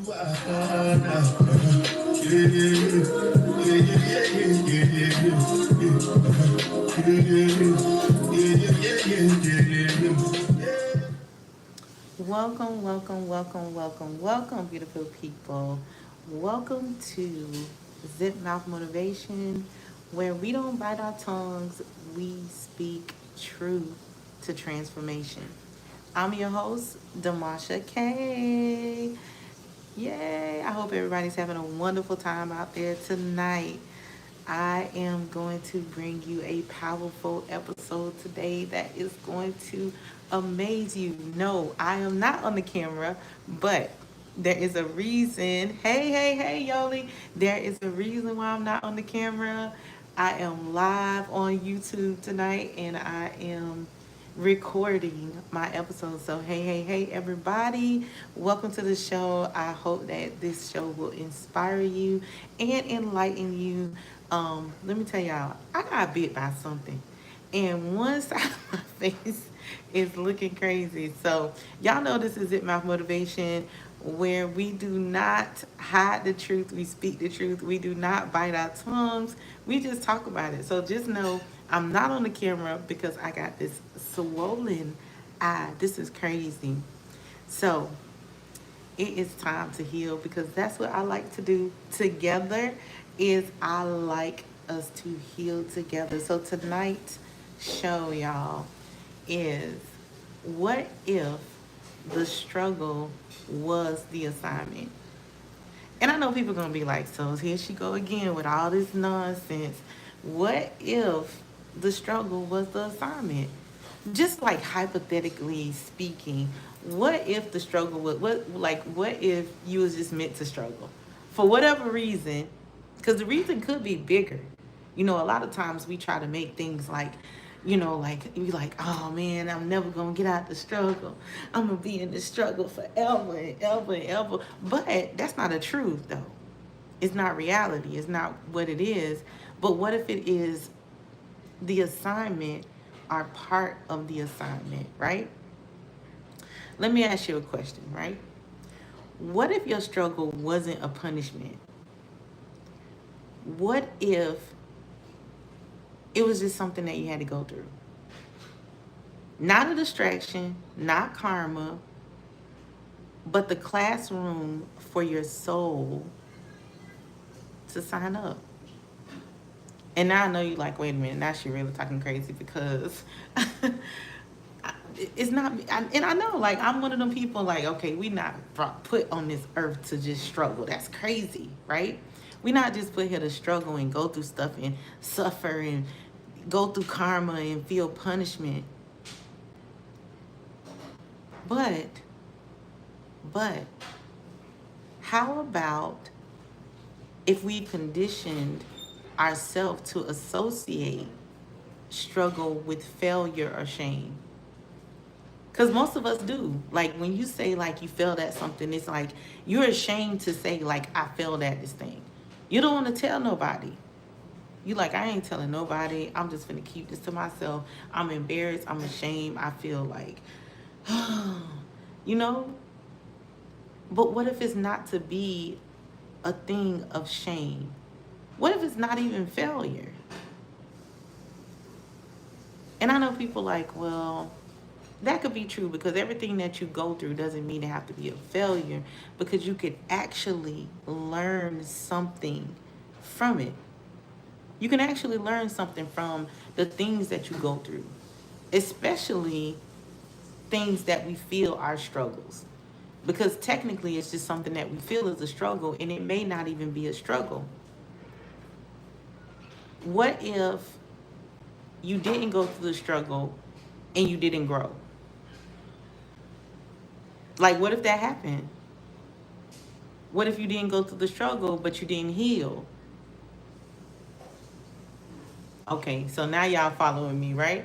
Welcome, welcome, welcome, welcome, welcome, beautiful people. Welcome to Zip Mouth Motivation, where we don't bite our tongues, we speak truth to transformation. I'm your host, Damasha K. Yay! I hope everybody's having a wonderful time out there tonight. I am going to bring you a powerful episode today that is going to amaze you. No, I am not on the camera, but there is a reason. Hey, hey, hey, Yoli. There is a reason why I'm not on the camera. I am live on YouTube tonight and I am recording my episode. So, hey, hey, hey, everybody, welcome to the show. I hope that this show will inspire you and enlighten you. Let me tell y'all, I got bit by something, and one side of my face is looking crazy. So, y'all know this is It Mouth Motivation, where we do not hide the truth, we speak the truth, we do not bite our tongues, we just talk about it. So, just know I'm not on the camera because I got this swollen eye. This is crazy. So, it is time to heal because that's what I like to do together is I like us to heal together. So tonight's show, y'all, is what if the struggle was the assignment? And I know people are going to be like, so here she go again with all this nonsense. What if the struggle was the assignment? Just like hypothetically speaking, what if the struggle was what if you was just meant to struggle for whatever reason? Because the reason could be bigger. You know, a lot of times we try to make things like, like you like, oh man, I'm never gonna get out the struggle. I'm gonna be in the struggle forever and ever and ever. But that's not the truth though. It's not reality. It's not what it is. But what if it is the assignment are part of the assignment, right? Let me ask you a question, right? What if your struggle wasn't a punishment? What if it was just something that you had to go through? Not a distraction, not karma, but the classroom for your soul to sign up. And now I know you like, wait a minute, now she really talking crazy because it's not, and I know, like, I'm one of them people, like, okay, we not put on this earth to just struggle. That's crazy, right? We not just put here to struggle and go through stuff and suffer and go through karma and feel punishment. But, but, how about if we conditioned ourselves to associate struggle with failure or shame? Because most of us do. Like when you say like you failed at something, it's like you're ashamed to say like I failed at this thing. You don't want to tell nobody. You like, I ain't telling nobody. I'm just gonna keep this to myself. I'm embarrassed. I'm ashamed. I feel like, you know. But what if it's not to be a thing of shame? What if it's not even failure? And I know people like, well, that could be true because everything that you go through doesn't mean it have to be a failure because you could actually learn something from it. You can actually learn something from the things that you go through, especially things that we feel are struggles. Because technically it's just something that we feel is a struggle and it may not even be a struggle. What if you didn't go through the struggle and you didn't grow? Like, what if that happened? What if you didn't go through the struggle, but you didn't heal? Okay, so now y'all following me, right?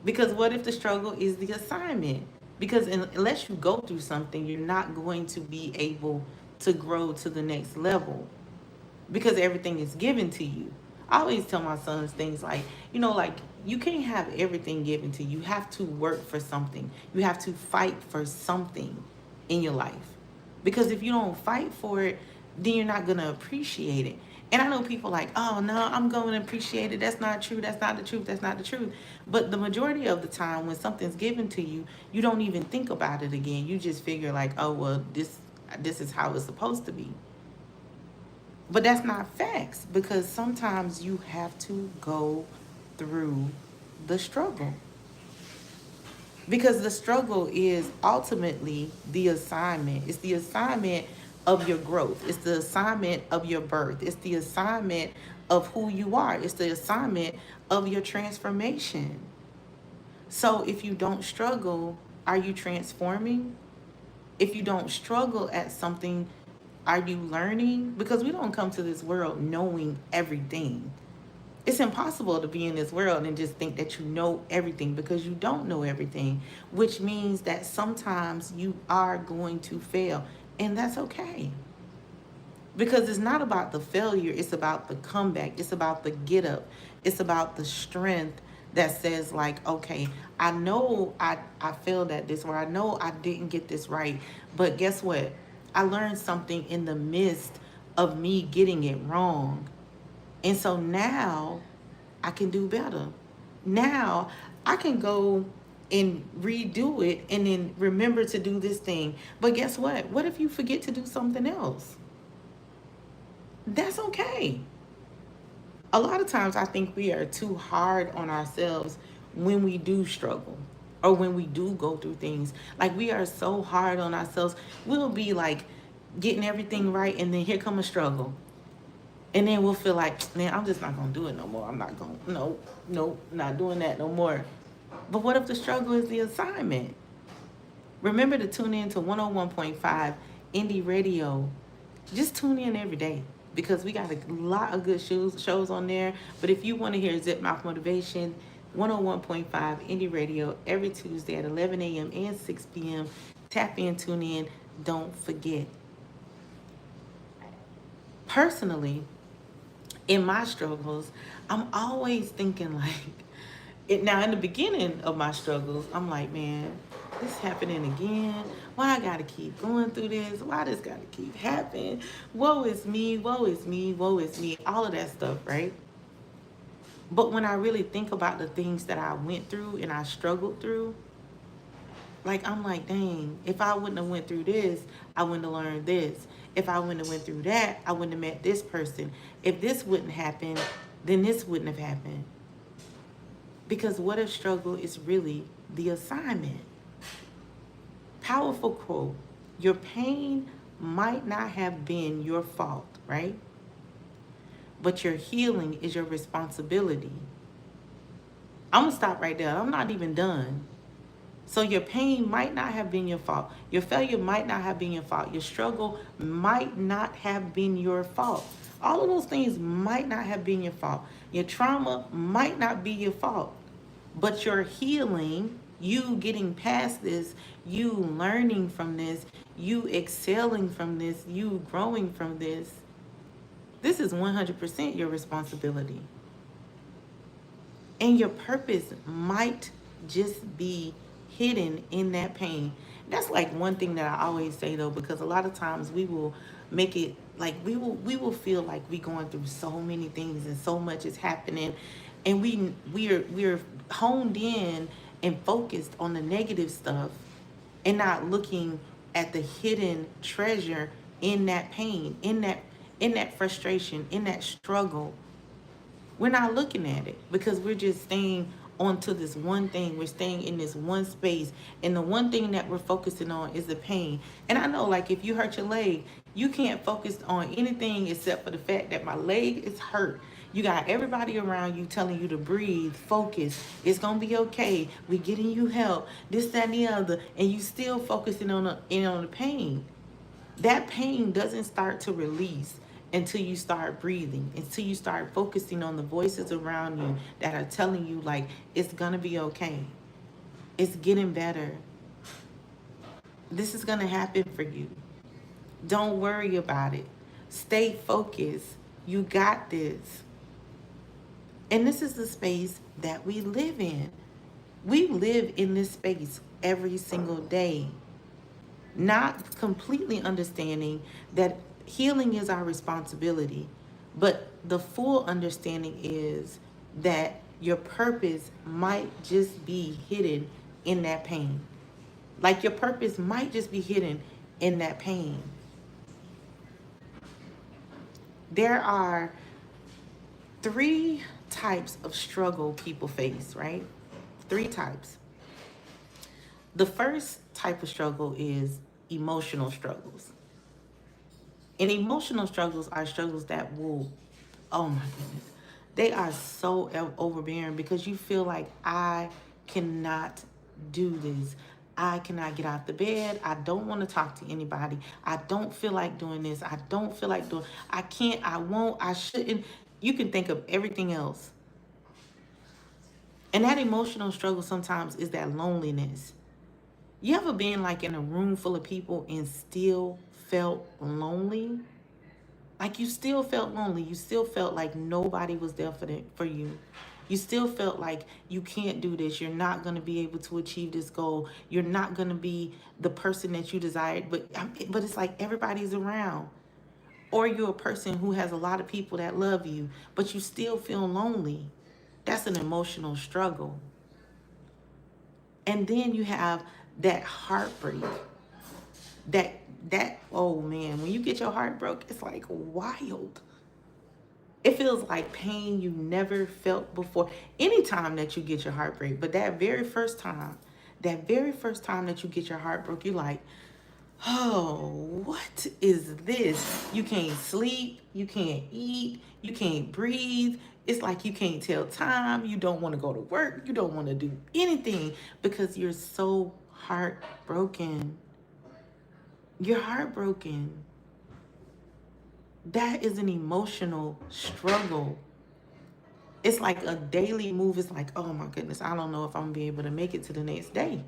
Because what if the struggle is the assignment? Because unless you go through something, you're not going to be able to grow to the next level because everything is given to you. I always tell my sons things like, like you can't have everything given to you. You have to work for something. You have to fight for something in your life. Because if you don't fight for it, then you're not going to appreciate it. And I know people like, oh, no, I'm going to appreciate it. That's not true. That's not the truth. That's not the truth. But the majority of the time when something's given to you, you don't even think about it again. You just figure like, oh, well, this is how it's supposed to be. But that's not facts, because sometimes you have to go through the struggle. Because the struggle is ultimately the assignment. It's the assignment of your growth. It's the assignment of your birth. It's the assignment of who you are. It's the assignment of your transformation. So if you don't struggle, are you transforming? If you don't struggle at something, are you learning? Because we don't come to this world knowing everything. It's impossible to be in this world and just think that you know everything, because you don't know everything, which means that sometimes you are going to fail, and that's okay. Because it's not about the failure, it's about the comeback, it's about the get up, it's about the strength that says like, okay, I know I failed at this, or I know I didn't get this right, but guess what? I learned something in the midst of me getting it wrong. And so now I can do better. Now I can go and redo it and then remember to do this thing. But guess what? What if you forget to do something else? That's okay. A lot of times I think we are too hard on ourselves when we do struggle or when we do go through things. Like, we are so hard on ourselves. We'll be like getting everything right, and then here come a struggle. And then we'll feel like, man, I'm just not going to do it no more. I'm not going to, no, not doing that no more. But what if the struggle is the assignment? Remember to tune in to 101.5 Indie Radio. Just tune in every day, because we got a lot of good shows on there. But if you want to hear Zip Mouth Motivation, 101.5 Indie Radio every Tuesday at 11 a.m. and 6 p.m. Tap in, tune in. Don't forget. Personally, in my struggles, I'm always thinking like, now in the beginning of my struggles, I'm like, man, this happening again. Why I gotta keep going through this? Why this gotta keep happening? Woe is me, woe is me, woe is me, all of that stuff, right? But when I really think about the things that I went through and I struggled through, like, I'm like, dang, if I wouldn't have went through this, I wouldn't have learned this. If I wouldn't have went through that, I wouldn't have met this person. If this wouldn't happen, then this wouldn't have happened. Because what if struggle is really the assignment? Powerful quote. Your pain might not have been your fault, right? But your healing is your responsibility. I'm going to stop right there. I'm not even done. So your pain might not have been your fault. Your failure might not have been your fault. Your struggle might not have been your fault. All of those things might not have been your fault. Your trauma might not be your fault. But your healing, you getting past this, you learning from this, you excelling from this, you growing from this, this is 100% your responsibility. And your purpose might just be hidden in that pain. That's like one thing that I always say though, because a lot of times we will make it like we will feel like we going through so many things and so much is happening, and we're honed in and focused on the negative stuff and not looking at the hidden treasure in that pain, in that frustration, in that struggle. We're not looking at it because we're just staying onto this one thing. We're staying in this one space. And the one thing that we're focusing on is the pain. And I know, like, if you hurt your leg, you can't focus on anything except for the fact that my leg is hurt. You got everybody around you telling you to breathe, focus. It's going to be okay. We're getting you help. This, that, and the other. And you still focusing on the pain. That pain doesn't start to release until you start breathing, until you start focusing on the voices around you that are telling you, like, it's gonna be okay. It's getting better. This is gonna happen for you. Don't worry about it. Stay focused. You got this. And this is the space that we live in. We live in this space every single day. Not completely understanding that healing is our responsibility, but the full understanding is that your purpose might just be hidden in that pain. Like your purpose might just be hidden in that pain. There are three types of struggle people face, right? Three types. The first type of struggle is emotional struggles. And emotional struggles are struggles that will, oh my goodness, they are so overbearing because you feel like I cannot do this. I cannot get out the bed. I don't want to talk to anybody. I don't feel like doing this. I don't feel like doing, I can't, I won't, I shouldn't. You can think of everything else. And that emotional struggle sometimes is that loneliness. You ever been like in a room full of people and still felt lonely? Like you still felt lonely. You still felt like nobody was there for you. You still felt like you can't do this. You're not going to be able to achieve this goal. You're not going to be the person that you desired. But it's like everybody's around. Or you're a person who has a lot of people that love you, but you still feel lonely. That's an emotional struggle. And then you have that heartbreak. That oh man, when you get your heart broke, it's like wild. It feels like pain you never felt before. Anytime that you get your heart break, but that very first time that you get your heart broke, you're like, oh, what is this? You can't sleep, you can't eat, you can't breathe. It's like you can't tell time. You don't want to go to work. You don't want to do anything because you're so heartbroken. You're heartbroken. That is an emotional struggle. It's like a daily move. It's like, oh my goodness, I don't know if I'm gonna be able to make it to the next day.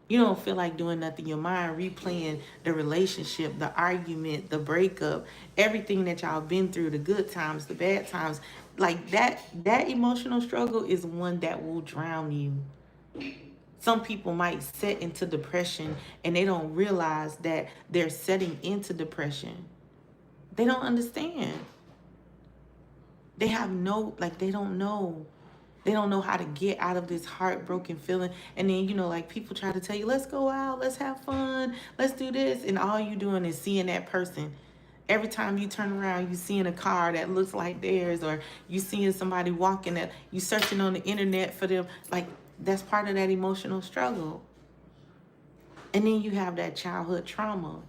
You don't feel like doing nothing. Your mind replaying the relationship, the argument, the breakup, everything that y'all been through, the good times, the bad times. Like that emotional struggle is one that will drown you. Some people might set into depression and they don't realize that they're setting into depression. They don't understand. They have no, like, they don't know. They don't know how to get out of this heartbroken feeling. And then, like people try to tell you, let's go out, let's have fun, let's do this. And all you doing is seeing that person. Every time you turn around, you seeing a car that looks like theirs, or you seeing somebody walking that you searching on the internet for them. Like, that's part of that emotional struggle. And then you have that childhood trauma.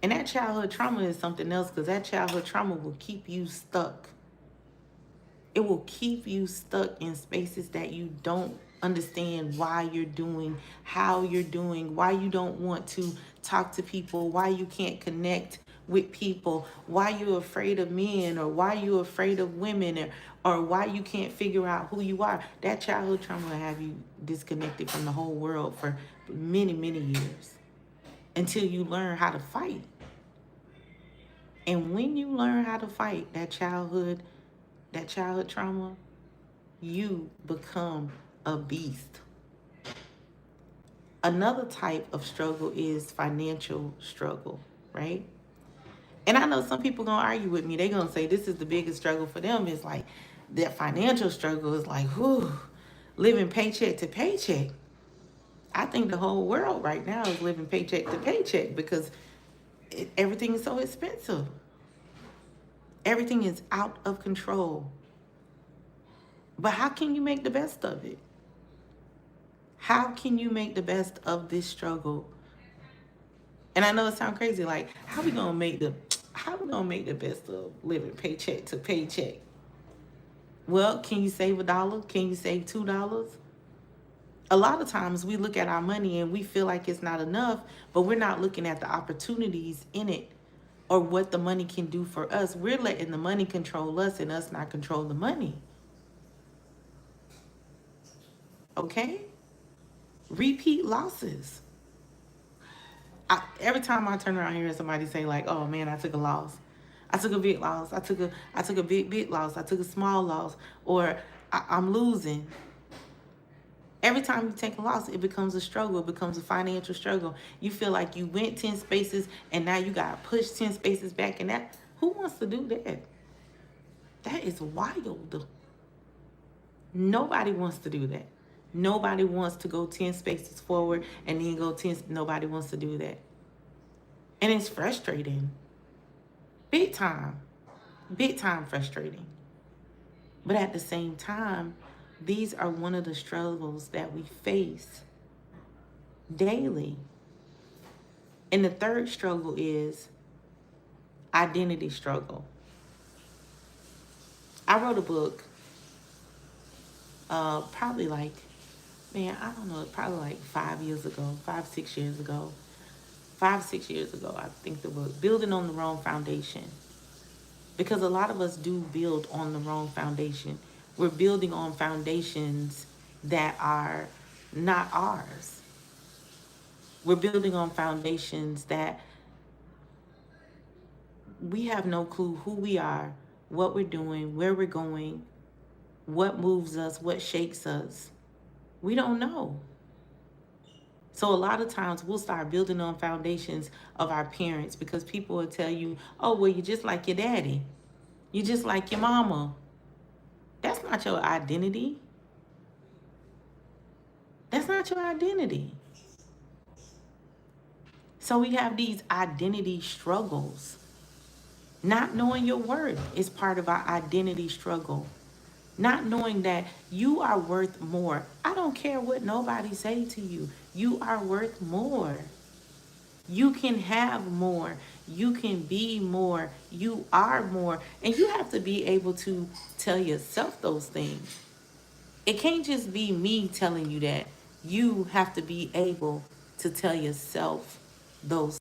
And that childhood trauma is something else, because that childhood trauma will keep you stuck. It will keep you stuck in spaces that you don't understand why you're doing, how you're doing, why you don't want to talk to people, why you can't connect with people, why you're afraid of men, or why you're afraid of women, or why you can't figure out who you are. That childhood trauma will have you disconnected from the whole world for many, many years until you learn how to fight. And when you learn how to fight that childhood trauma, you become a beast. Another type of struggle is financial struggle, right? And I know some people gonna argue with me. They're gonna say this is the biggest struggle for them. It's like that financial struggle is like, whew, living paycheck to paycheck. I think the whole world right now is living paycheck to paycheck because everything is so expensive. Everything is out of control. But how can you make the best of it? How can you make the best of this struggle? And I know it sounds crazy, like how we gonna make the best of living paycheck to paycheck? Well, can you save $1? Can you save $2? A lot of times we look at our money and we feel like it's not enough, but we're not looking at the opportunities in it or what the money can do for us. We're letting the money control us and us not control the money. Okay? Repeat losses. Every time I turn around here and somebody say like, oh man, I took a loss. I took a big loss. I took a big loss. I took a small loss. Or I'm losing. Every time you take a loss, it becomes a struggle. It becomes a financial struggle. You feel like you went 10 spaces and now you got to push 10 spaces back. And that, who wants to do that? That is wild. Nobody wants to do that. Nobody wants to go 10 spaces forward and then go 10. Nobody wants to do that. And it's frustrating. Big time. Big time frustrating. But at the same time, these are one of the struggles that we face daily. And the third struggle is identity struggle. I wrote a book probably like, man, I don't know, probably like 5 years ago, 6 years ago. 6 years ago, I think the book, Building on the Wrong Foundation. Because a lot of us do build on the wrong foundation. We're building on foundations that are not ours. We're building on foundations that we have no clue who we are, what we're doing, where we're going, what moves us, what shakes us. We don't know. So a lot of times we'll start building on foundations of our parents because people will tell you, oh, well, you're just like your daddy. You're just like your mama. That's not your identity. That's not your identity. So we have these identity struggles. Not knowing your worth is part of our identity struggle. Not knowing that you are worth more. I don't care what nobody say to you. You are worth more. You can have more. You can be more. You are more. And you have to be able to tell yourself those things. It can't just be me telling you that. You have to be able to tell yourself those